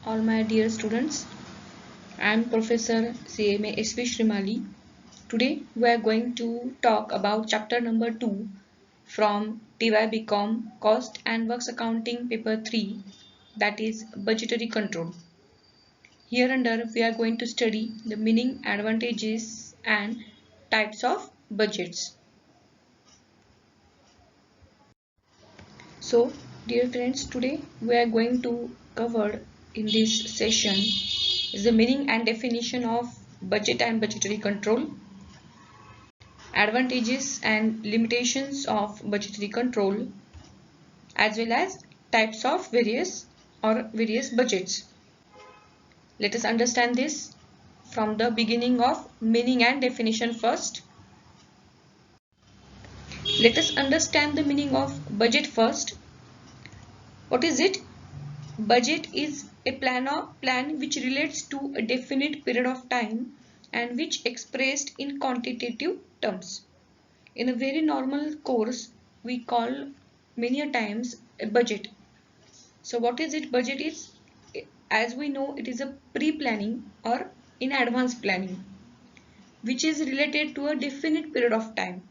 all my dear students. I am Professor CMA SV Shrimali. Today we are going to talk about chapter number 2 from TY Cost and Works Accounting paper 3, that is budgetary control. Hereunder we are going to study the meaning, advantages and types of budgets. So dear friends, today we are going to cover in this session is the meaning and definition of budget and budgetary control, advantages and limitations of budgetary control, as well as types of various budgets. Let us understand this from the beginning of meaning and definition first. Let us understand the meaning of budget first. What is it? Budget is a plan which relates to a definite period of time and which expressed in quantitative terms. In a very normal course, we call many a times a budget. So what is it? Budget is, as we know, it is a pre-planning or in advance planning which is related to a definite period of time.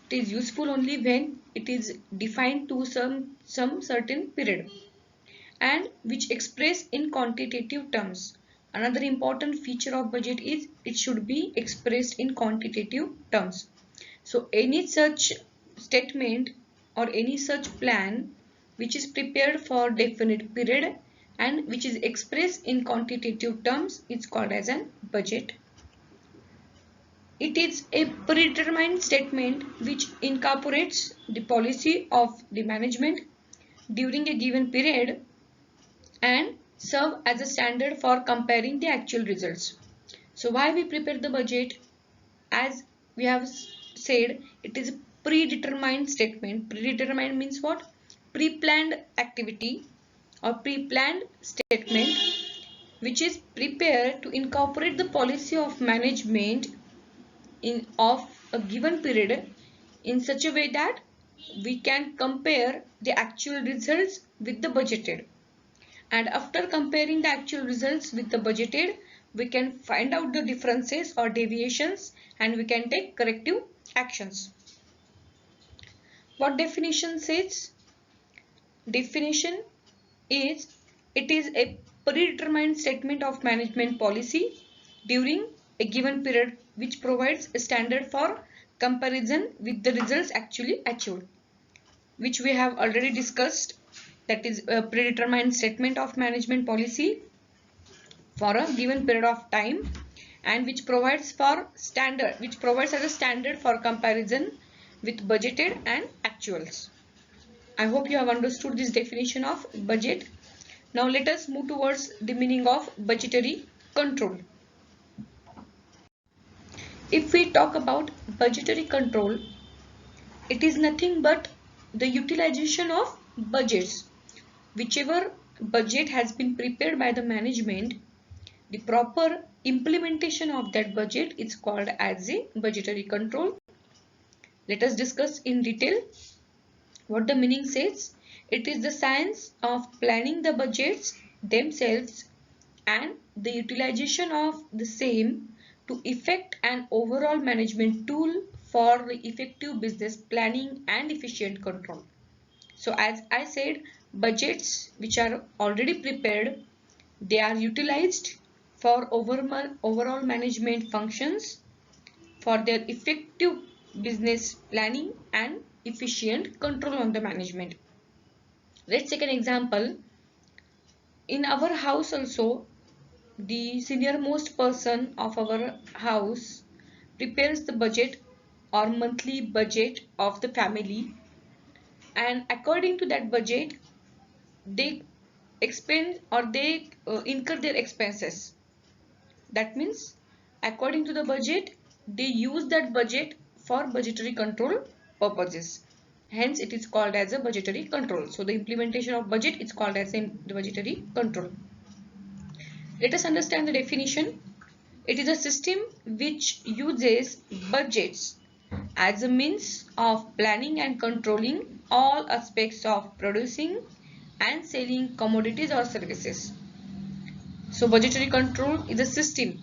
It is useful only when it is defined to some certain period and which express in quantitative terms. Another important feature of budget is it should be expressed in quantitative terms. So any such statement or any such plan which is prepared for definite period and which is expressed in quantitative terms is called as a budget. It is a predetermined statement which incorporates the policy of the management during a given period and serve as a standard for comparing the actual results. So why we prepare the budget? As we have said, it is a predetermined statement. Predetermined means what? Pre-planned activity or pre-planned statement which is prepared to incorporate the policy of management of a given period in such a way that we can compare the actual results with the budgeted. And after comparing the actual results with the budgeted, we can find out the differences or deviations and we can take corrective actions. What definition says? Definition is it is a predetermined statement of management policy during a given period which provides a standard for comparison with the results actually achieved, which we have already discussed. That is a predetermined statement of management policy for a given period of time and which provides as a standard for comparison with budgeted and actuals. I hope you have understood this definition of budget. Now let us move towards the meaning of budgetary control. If we talk about budgetary control, it is nothing but the utilization of budgets. Whichever budget has been prepared by the management, the proper implementation of that budget is called as a budgetary control. Let us discuss in detail what the meaning says. It is the science of planning the budgets themselves and the utilization of the same to effect an overall management tool for the effective business planning and efficient control. So as I said, budgets which are already prepared, they are utilized for overall management functions for their effective business planning and efficient control on the management. Let's take an example. In our house also, the senior most person of our house prepares the budget or monthly budget of the family, and according to that budget they expend or they incur their expenses. That means according to the budget they use that budget for budgetary control purposes. Hence it is called as a budgetary control. So the implementation of budget is called as a budgetary control. Let us understand the definition. It is a system which uses budgets as a means of planning and controlling all aspects of producing and selling commodities or services. So budgetary control is a system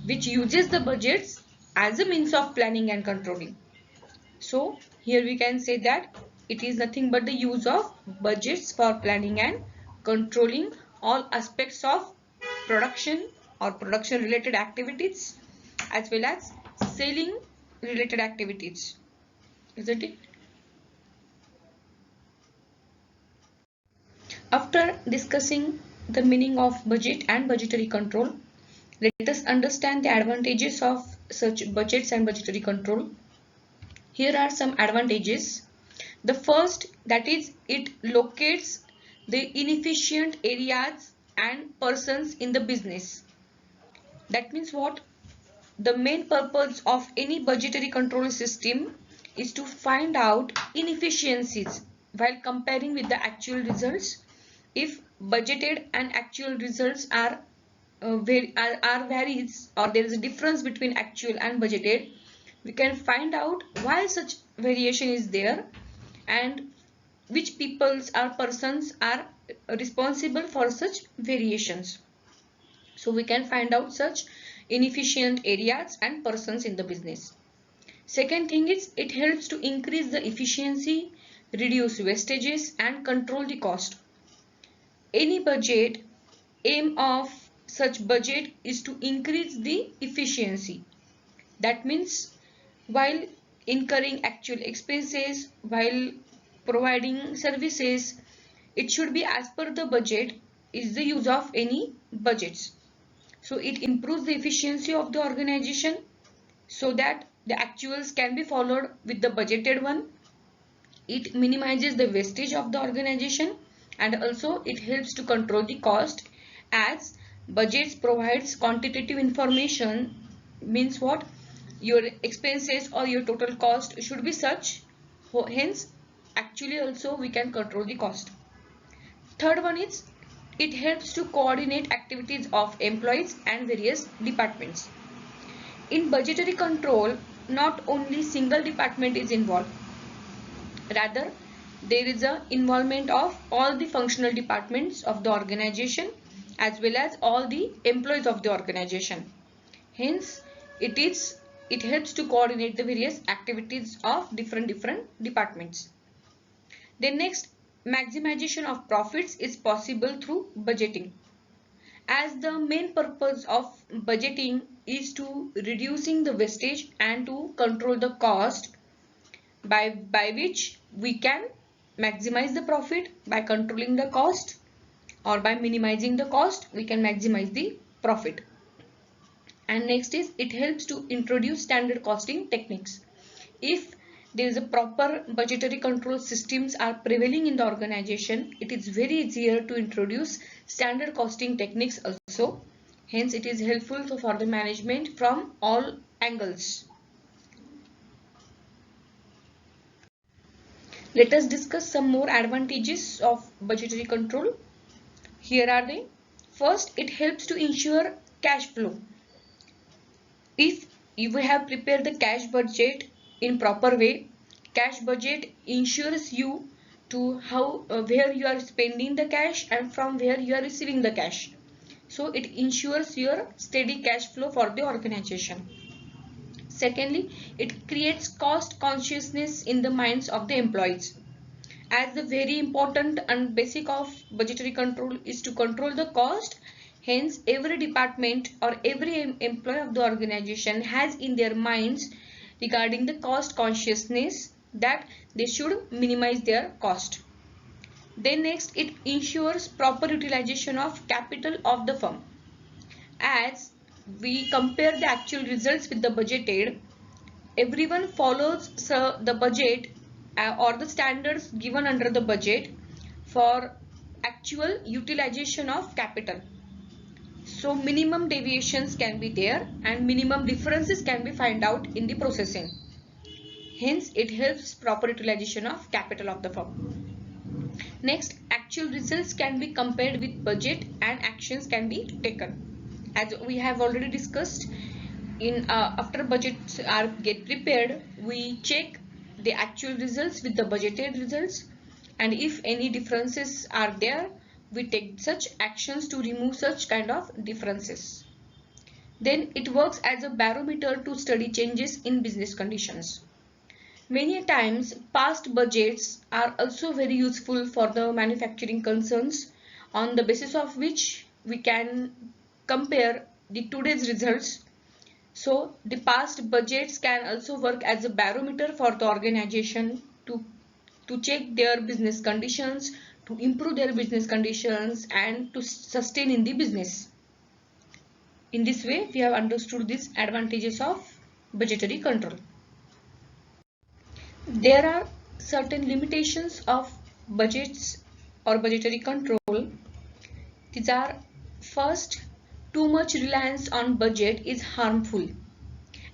which uses the budgets as a means of planning and controlling. So here we can say that it is nothing but the use of budgets for planning and controlling all aspects of production or production related activities as well as selling related activities, isn't it? After discussing the meaning of budget and budgetary control, let us understand the advantages of such budgets and budgetary control. Here are some advantages. The first, that is, it locates the inefficient areas and persons in the business. That means what? The main purpose of any budgetary control system is to find out inefficiencies while comparing with the actual results. If budgeted and actual results are varies, or there is a difference between actual and budgeted, we can find out why such variation is there and which peoples or persons are responsible for such variations. So we can find out such inefficient areas and persons in the business. Second thing is, it helps to increase the efficiency, reduce wastages and control the cost. Any budget, aim of such budget is to increase the efficiency. That means while incurring actual expenses, while providing services, it should be as per the budget is the use of any budgets. So it improves the efficiency of the organization so that the actuals can be followed with the budgeted one. It minimizes the wastage of the organization and also it helps to control the cost, as budgets provides quantitative information. Means what? Your expenses or your total cost should be such, hence actually also we can control the cost. Third one is, it helps to coordinate activities of employees and various departments. In budgetary control, not only single department is involved, rather there is a involvement of all the functional departments of the organization as well as all the employees of the organization. Hence it helps to coordinate the various activities of different departments. Then next, maximization of profits is possible through budgeting, as the main purpose of budgeting is to reducing the wastage and to control the cost, by which we can maximize the profit. By controlling the cost or by minimizing the cost, we can maximize the profit. And next is, it helps to introduce standard costing techniques. If there is a proper budgetary control systems are prevailing in the organization, it is very easier to introduce standard costing techniques also. Hence it is helpful for the management from all angles. Let us discuss some more advantages of budgetary control. Here are they. First, it helps to ensure cash flow. If you have prepared the cash budget in proper way, cash budget ensures you to where you are spending the cash and from where you are receiving the cash. So it ensures your steady cash flow for the organization. Secondly, it creates cost consciousness in the minds of the employees. As the very important and basic of budgetary control is to control the cost, hence every department or every employee of the organization has in their minds regarding the cost consciousness that they should minimize their cost. Then next, it ensures proper utilization of capital of the firm. As we compare the actual results with the budgeted, everyone follows the budget or the standards given under the budget for actual utilization of capital. So minimum deviations can be there and minimum differences can be found out in the processing. Hence it helps proper utilization of capital of the firm. Next, actual results can be compared with budget and actions can be taken. As we have already discussed, in after budgets are get prepared, we check the actual results with the budgeted results, and if any differences are there, we take such actions to remove such kind of differences. Then it works as a barometer to study changes in business conditions. Many times past budgets are also very useful for the manufacturing concerns, on the basis of which we can compare the today's results. So the past budgets can also work as a barometer for the organization to check their business conditions, to improve their business conditions, and to sustain in the business. In this way, we have understood these advantages of budgetary control. There are certain limitations of budgets or budgetary control. These are: first, too much reliance on budget is harmful,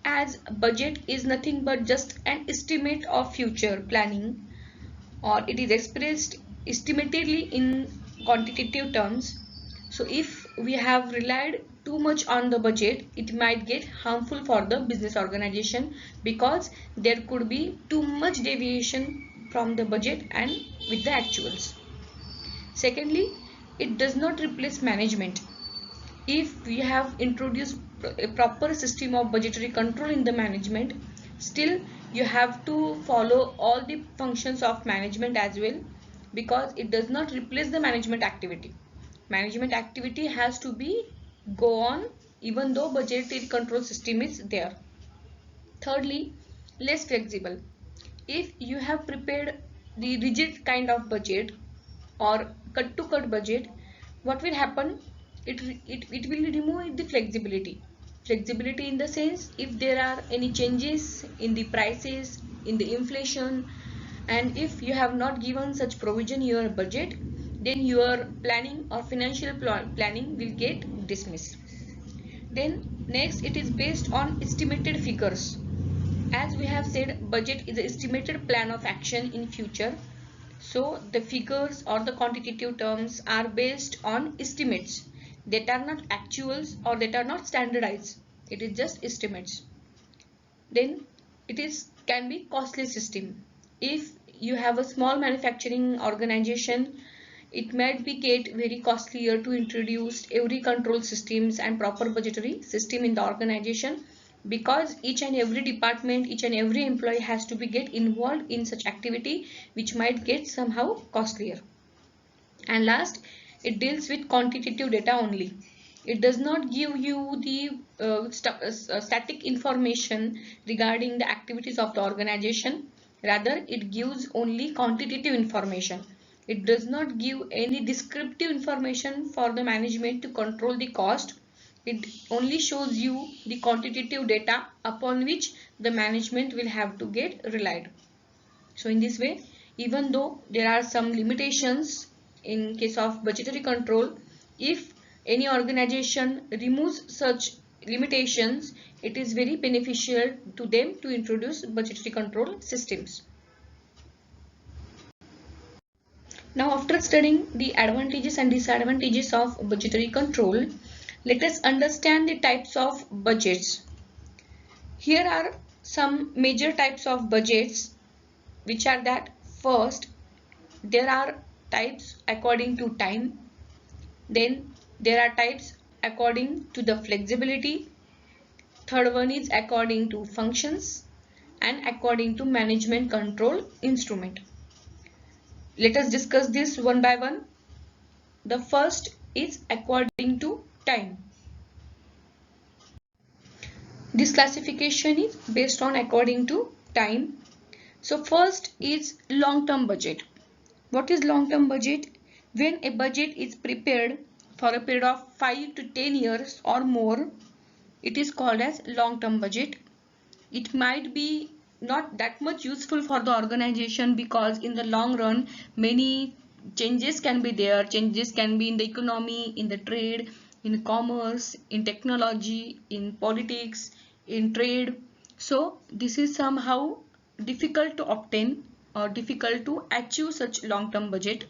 as budget is nothing but just an estimate of future planning, or it is expressed estimatedly in quantitative terms. So if we have relied too much on the budget, it might get harmful for the business organization, because there could be too much deviation from the budget and with the actuals. Secondly, it does not replace management. If we have introduced a proper system of budgetary control in the management, still you have to follow all the functions of management as well, because it does not replace the management activity. Management activity has to be go on even though budgetary control system is there. Thirdly, less flexible. If you have prepared the rigid kind of budget or cut to cut budget, what will happen? It will remove the flexibility in the sense, if there are any changes in the prices, in the inflation, and if you have not given such provision in your budget, then your planning or financial planning will get dismissed. Then next, it is based on estimated figures. As we have said, budget is an estimated plan of action in future. So the figures or the quantitative terms are based on estimates that are not actuals or that are not standardized. It is just estimates. Then it can be costly system. If you have a small manufacturing organization, it might be get very costlier to introduce every control systems and proper budgetary system in the organization, because each and every department, each and every employee has to be get involved in such activity, which might get somehow costlier. And last, it deals with quantitative data only. It does not give you the static information regarding the activities of the organization. Rather, it gives only quantitative information. It does not give any descriptive information for the management to control the cost. It only shows you the quantitative data upon which the management will have to get relied. So in this way, even though there are some limitations in case of budgetary control, if any organization removes such limitations, it is very beneficial to them to introduce budgetary control systems. Now, after studying the advantages and disadvantages of budgetary control, let us understand the types of budgets. Here are some major types of budgets, which are that: first, there are types according to time. Then there are types according to the flexibility. Third one is according to functions and according to management control instrument. Let us discuss this one by one. The first is according to time. This classification is based on according to time. So first is long-term budget. What is long-term budget? When a budget is prepared for a period of 5 to 10 years or more, it is called as long-term budget. It might be not that much useful for the organization, because in the long run many changes can be there. Changes can be in the economy, in the trade, in commerce, in technology, in politics, in trade. So this is somehow difficult to obtain or difficult to achieve such long-term budget.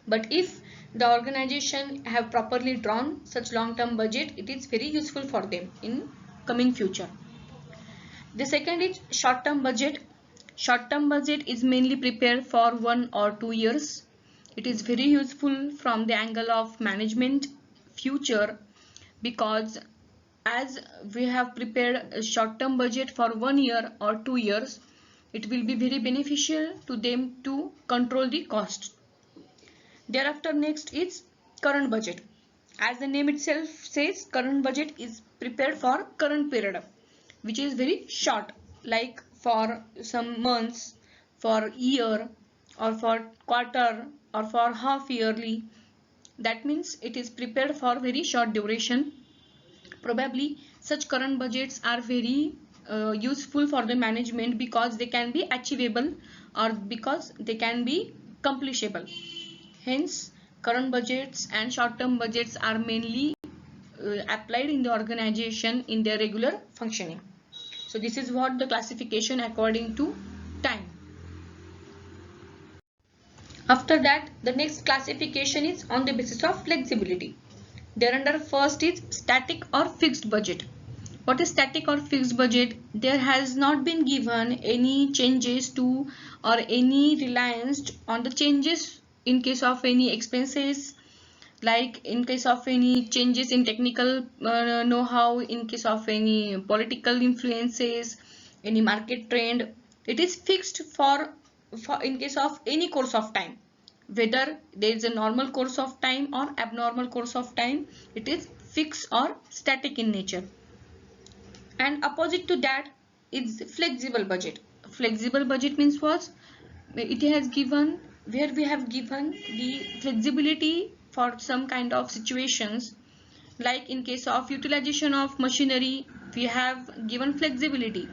But if the organization have properly drawn such long-term budget, it is very useful for them in coming future. The second is short-term budget. Short-term budget is mainly prepared for 1 or 2 years. It is very useful from the angle of management future, because as we have prepared a short-term budget for 1 year or 2 years, it will be very beneficial to them to control the cost. Thereafter, next is current budget. As the name itself says, current budget is prepared for current period, which is very short, like for some months, for year, or for quarter, or for half yearly. That means it is prepared for very short duration. Probably such current budgets are very useful for the management, because they can be achievable or because they can be completable. Hence, current budgets and short-term budgets are mainly applied in the organization in their regular functioning. So this is what the classification according to time. After that, the next classification is on the basis of flexibility. Thereunder, first is static or fixed budget. What is static or fixed budget? There has not been given any changes to or any reliance on the changes in case of any expenses, like in case of any changes in technical know-how, in case of any political influences, any market trend. It is fixed for in case of any course of time, whether there is a normal course of time or abnormal course of time. It is fixed or static in nature. And opposite to that is flexible budget. Flexible budget means what? It has given, where we have given the flexibility for some kind of situations, like in case of utilization of machinery, we have given flexibility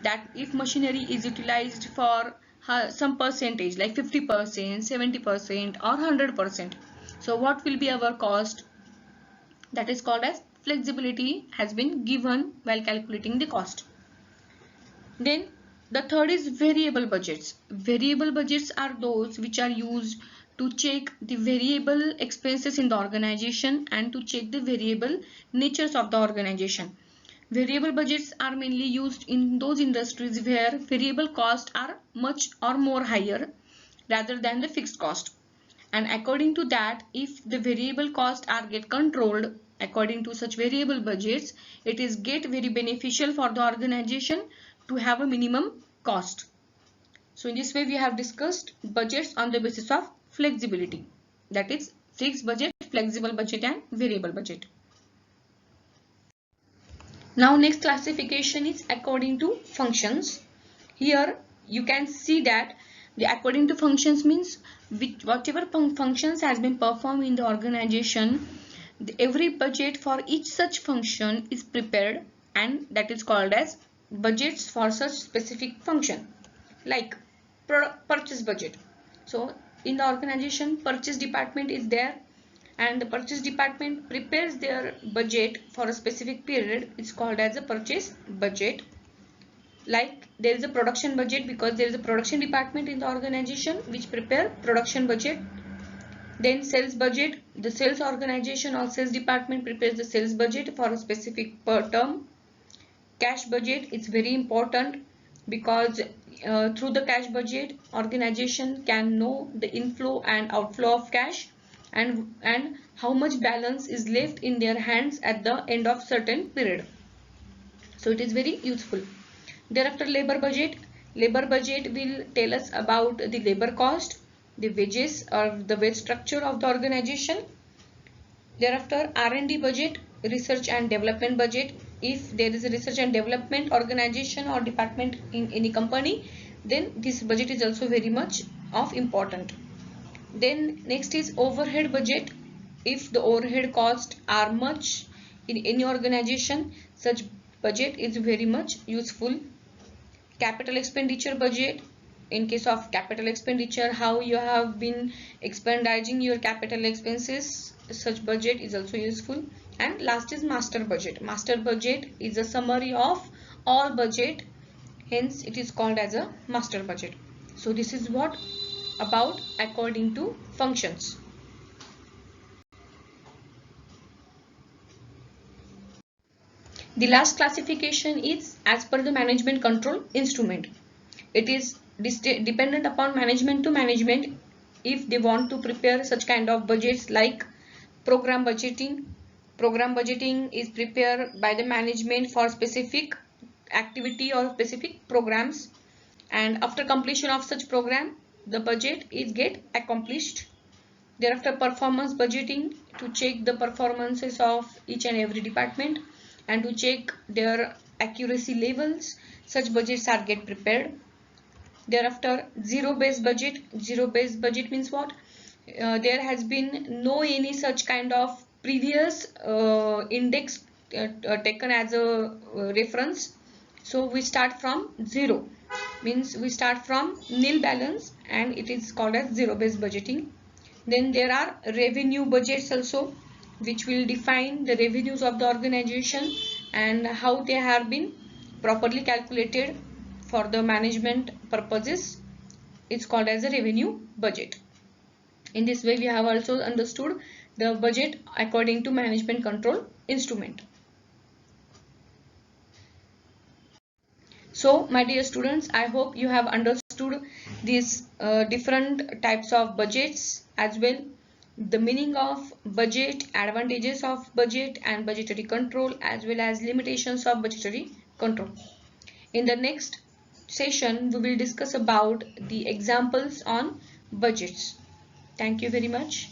that if machinery is utilized for some percentage like 50%, 70% or 100%, so what will be our cost? That is called as flexibility has been given while calculating the cost. Then the third is variable budgets. Variable budgets are those which are used to check the variable expenses in the organization and to check the variable natures of the organization. Variable budgets are mainly used in those industries where variable costs are much or more higher rather than the fixed cost. And according to that, if the variable costs are get controlled according to such variable budgets, it is get very beneficial for the organization to have a minimum cost. So in this way we have discussed budgets on the basis of flexibility, that is fixed budget, flexible budget and variable budget. Now next classification is according to functions. Here you can see that the according to functions means whatever functions has been performed in the organization, every budget for each such function is prepared, and that is called as budgets for such specific function. Like purchase budget. So in the organization, purchase department is there, and the purchase department prepares their budget for a specific period. It's called as a purchase budget. Like there is a production budget, because there is a production department in the organization which prepare production budget. Then sales budget, the sales organization or sales department prepares the sales budget for a specific per term. Cash budget is very important, because through the cash budget organization can know the inflow and outflow of cash, and how much balance is left in their hands at the end of certain period. So it is very useful. Thereafter, labor budget. Labor budget will tell us about the labor cost, the wages or the wage structure of the organization. Thereafter, R&D budget, research and development budget. If there is a research and development organization or department in any company, then this budget is also very much of important. Then next is overhead budget. If the overhead costs are much in any organization, such budget is very much useful. Capital expenditure budget. In case of capital expenditure, how you have been expending your capital expenses, such budget is also useful. And last is master budget. Master budget is a summary of all budget, hence it is called as a master budget. So this is what about according to functions. The last classification is as per the management control instrument. It is dependent upon management to management. if they want to prepare such kind of budgets like program budgeting. Program budgeting is prepared by the management for specific activity or specific programs, and after completion of such program the budget is get accomplished. Thereafter, performance budgeting, to check the performances of each and every department and to check their accuracy levels. Such budgets are get prepared. Thereafter, zero-based budget. Zero-based budget means what? There has been no any such kind of previous index taken as a reference. So we start from zero, means we start from nil balance, and it is called as zero-based budgeting. Then there are revenue budgets also, which will define the revenues of the organization and how they have been properly calculated for the management purposes. It's called as a revenue budget. In this way, we have also understood the budget according to management control instrument. So, my dear students, I hope you have understood these different types of budgets, as well the meaning of budget, advantages of budget and budgetary control, as well as limitations of budgetary control. In the next session, we will discuss about the examples on budgets. Thank you very much.